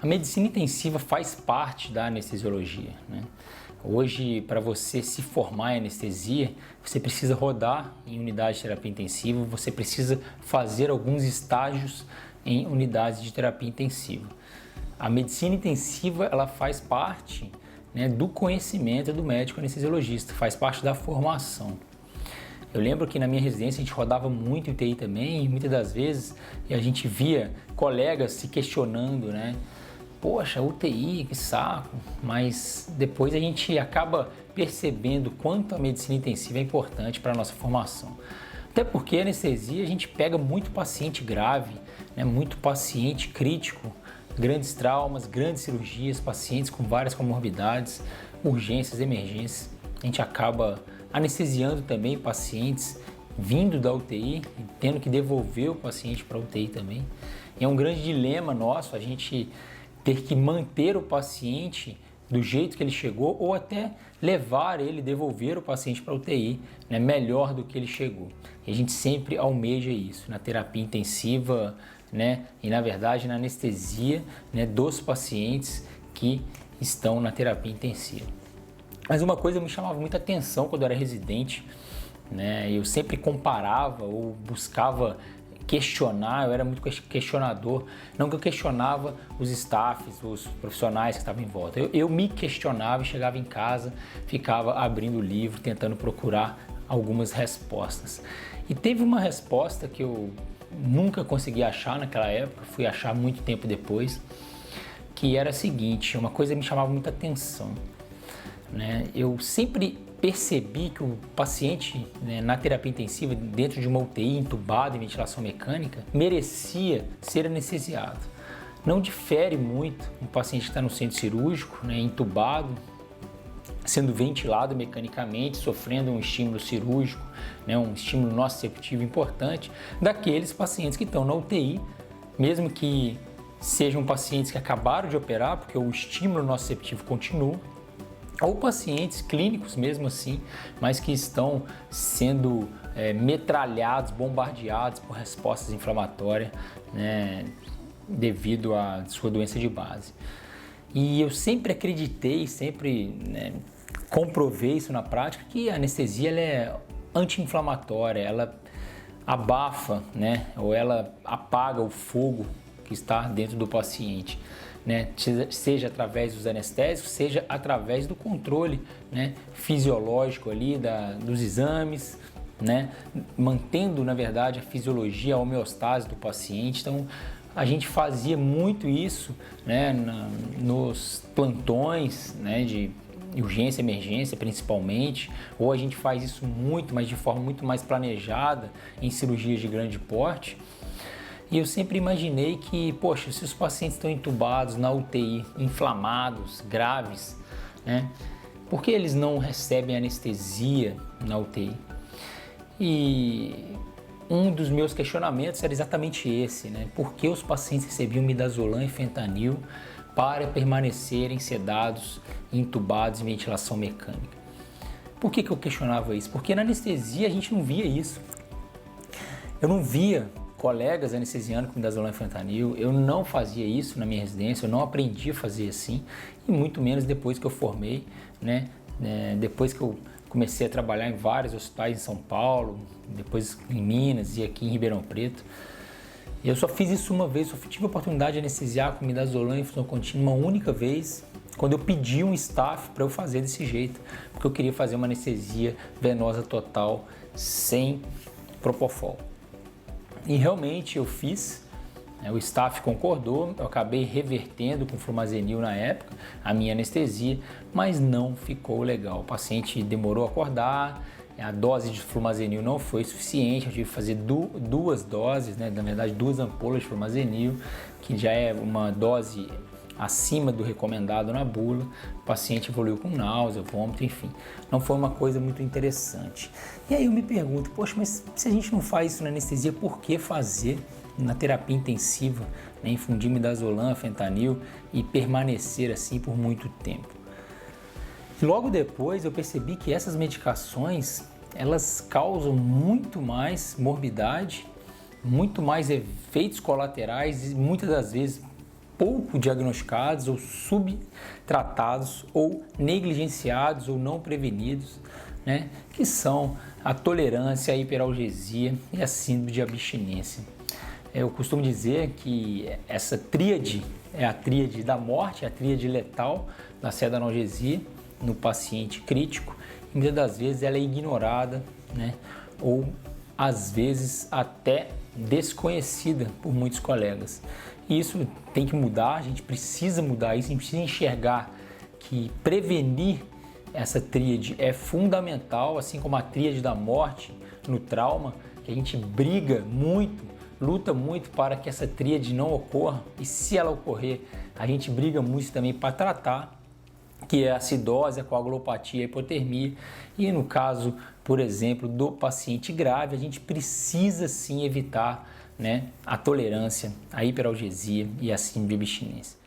A medicina intensiva faz parte da anestesiologia, né? Hoje, para você se formar em anestesia, você precisa rodar em unidade de terapia intensiva, você precisa fazer alguns estágios em unidades de terapia intensiva. A medicina intensiva, ela faz parte, né, do conhecimento do médico anestesiologista, faz parte da formação. Eu lembro que na minha residência a gente rodava muito UTI também, e muitas das vezes a gente via colegas se questionando, né? Poxa, UTI, que saco, mas depois a gente acaba percebendo quanto a medicina intensiva é importante para a nossa formação. Até porque a anestesia a gente pega muito paciente grave, né, muito paciente crítico, grandes traumas, grandes cirurgias, pacientes com várias comorbidades, urgências, emergências. A gente acaba anestesiando também pacientes vindo da UTI e tendo que devolver o paciente para a UTI também. E é um grande dilema nosso a gente ter que manter o paciente do jeito que ele chegou ou até levar ele, devolver o paciente para a UTI, né, melhor do que ele chegou. E a gente sempre almeja isso na terapia intensiva, né, e na verdade na anestesia, né, dos pacientes que estão na terapia intensiva. Mas uma coisa me chamava muita atenção quando eu era residente, né, eu sempre comparava ou buscava questionar, eu era muito questionador, não que eu questionava os staffs, os profissionais que estavam em volta, eu me questionava e chegava em casa, ficava abrindo o livro, tentando procurar algumas respostas. E teve uma resposta que eu nunca consegui achar naquela época, fui achar muito tempo depois, que era a seguinte, uma coisa que me chamava muita atenção, né? Eu sempre percebi que o paciente, né, na terapia intensiva, dentro de uma UTI, entubado em ventilação mecânica, merecia ser anestesiado. Não difere muito um paciente que está no centro cirúrgico, né, entubado, sendo ventilado mecanicamente, sofrendo um estímulo cirúrgico, né, um estímulo nociceptivo importante, daqueles pacientes que estão na UTI, mesmo que sejam pacientes que acabaram de operar, porque o estímulo nociceptivo continua, ou pacientes clínicos mesmo assim, mas que estão sendo metralhados, bombardeados por respostas inflamatórias, né, devido à sua doença de base. E eu sempre acreditei, sempre, né, comprovei isso na prática, que a anestesia ela é anti-inflamatória, ela abafa, né, ou ela apaga o fogo que está dentro do paciente, né? Seja através dos anestésicos, seja através do controle, né, fisiológico ali dos exames, né, mantendo na verdade a fisiologia, a homeostase do paciente. Então a gente fazia muito isso, né, nos plantões, né, de urgência, emergência principalmente, ou a gente faz isso muito, mas de forma muito mais planejada em cirurgias de grande porte. E eu sempre imaginei que, poxa, se os pacientes estão entubados na UTI, inflamados, graves, né, por que eles não recebem anestesia na UTI? E um dos meus questionamentos era exatamente esse, né? Por que os pacientes recebiam midazolam e fentanil para permanecerem sedados, entubados em ventilação mecânica? Por que eu questionava isso? Porque na anestesia a gente não via isso. Eu não via colegas anestesiando com midazolam e fentanil, eu não fazia isso na minha residência, eu não aprendi a fazer assim, e muito menos depois que eu formei, né? Depois que eu comecei a trabalhar em vários hospitais em São Paulo, depois em Minas e aqui em Ribeirão Preto. Eu só fiz isso uma vez, só tive a oportunidade de anestesiar com midazolam e infusão contínua uma única vez, quando eu pedi um staff para eu fazer desse jeito, porque eu queria fazer uma anestesia venosa total sem propofol. E realmente eu fiz, né, o staff concordou, eu acabei revertendo com flumazenil na época a minha anestesia, mas não ficou legal. O paciente demorou a acordar, a dose de flumazenil não foi suficiente, eu tive que fazer duas doses, né, na verdade 2 ampolas de flumazenil, que já é uma dose acima do recomendado na bula. O paciente evoluiu com náusea, vômito, enfim. Não foi uma coisa muito interessante. E aí eu me pergunto, poxa, mas se a gente não faz isso na anestesia, por que fazer na terapia intensiva, né, infundir midazolam, fentanil e permanecer assim por muito tempo? E logo depois eu percebi que essas medicações, elas causam muito mais morbidade, muito mais efeitos colaterais e muitas das vezes pouco diagnosticados ou subtratados ou negligenciados ou não prevenidos, né? Que são a tolerância, a hiperalgesia e a síndrome de abstinência. Eu costumo dizer que essa tríade é a tríade da morte, a tríade letal da analgesia no paciente crítico. E muitas das vezes ela é ignorada, né? Ou às vezes até desconhecida por muitos colegas. E isso tem que mudar, a gente precisa mudar isso, a gente precisa enxergar que prevenir essa tríade é fundamental, assim como a tríade da morte no trauma, que a gente briga muito, luta muito para que essa tríade não ocorra, e se ela ocorrer, a gente briga muito também para tratar, que é a acidose, a coagulopatia, a hipotermia. E no caso, por exemplo, do paciente grave, a gente precisa sim evitar, né, a tolerância, a hiperalgesia e a síndrome de abstinência.